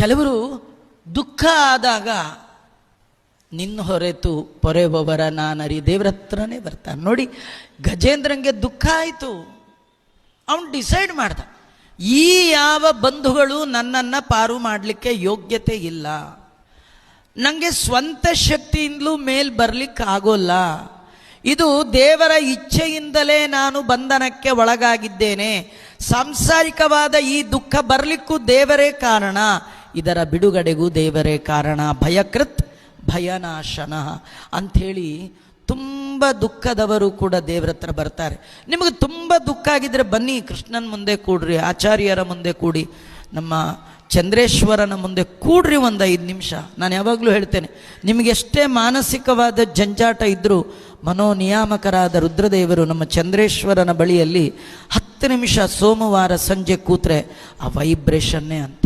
ಕೆಲವರು ದುಃಖ ಆದಾಗ ನಿನ್ನ ಹೊರೆತು ಪೊರೆಬೊಬರ ನಾನರಿ ದೇವ್ರ ಹತ್ರನೇ ಬರ್ತಾನೆ. ನೋಡಿ, ಗಜೇಂದ್ರಂಗೆ ದುಃಖ ಆಯಿತು, ಅವನು ಡಿಸೈಡ್ ಮಾಡ್ದ, ಈ ಯಾವ ಬಂಧುಗಳು ನನ್ನನ್ನು ಪಾರು ಮಾಡಲಿಕ್ಕೆ ಯೋಗ್ಯತೆ ಇಲ್ಲ, ನನಗೆ ಸ್ವಂತ ಶಕ್ತಿಯಿಂದಲೂ ಮೇಲ್ ಬರಲಿಕ್ಕೆ ಆಗೋಲ್ಲ, ಇದು ದೇವರ ಇಚ್ಛೆಯಿಂದಲೇ ನಾನು ಬಂಧನಕ್ಕೆ ಒಳಗಾಗಿದ್ದೇನೆ, ಸಾಂಸಾರಿಕವಾದ ಈ ದುಃಖ ಬರಲಿಕ್ಕೂ ದೇವರೇ ಕಾರಣ, ಇದರ ಬಿಡುಗಡೆಗೂ ದೇವರೇ ಕಾರಣ, ಭಯಕೃತ್ ಭಯನಾಶನ ಅಂಥೇಳಿ ತುಂಬ ದುಃಖದವರು ಕೂಡ ದೇವರ ಹತ್ರ ಬರ್ತಾರೆ. ನಿಮಗೆ ತುಂಬ ದುಃಖ ಆಗಿದ್ರೆ ಬನ್ನಿ, ಕೃಷ್ಣನ ಮುಂದೆ ಕೂಡ್ರಿ, ಆಚಾರ್ಯರ ಮುಂದೆ ಕೂಡಿ, ನಮ್ಮ ಚಂದ್ರೇಶ್ವರನ ಮುಂದೆ ಕೂಡ್ರಿ ಒಂದು 5 ನಿಮಿಷ. ನಾನು ಯಾವಾಗಲೂ ಹೇಳ್ತೇನೆ, ನಿಮಗೆಷ್ಟೇ ಮಾನಸಿಕವಾದ ಜಂಜಾಟ ಇದ್ದರೂ ಮನೋನಿಯಾಮಕರಾದ ರುದ್ರದೇವರು ನಮ್ಮ ಚಂದ್ರೇಶ್ವರನ ಬಳಿಯಲ್ಲಿ 10 ನಿಮಿಷ ಸೋಮವಾರ ಸಂಜೆ ಕೂತ್ರೆ ಆ ವೈಬ್ರೇಷನ್ನೇ ಅಂತ.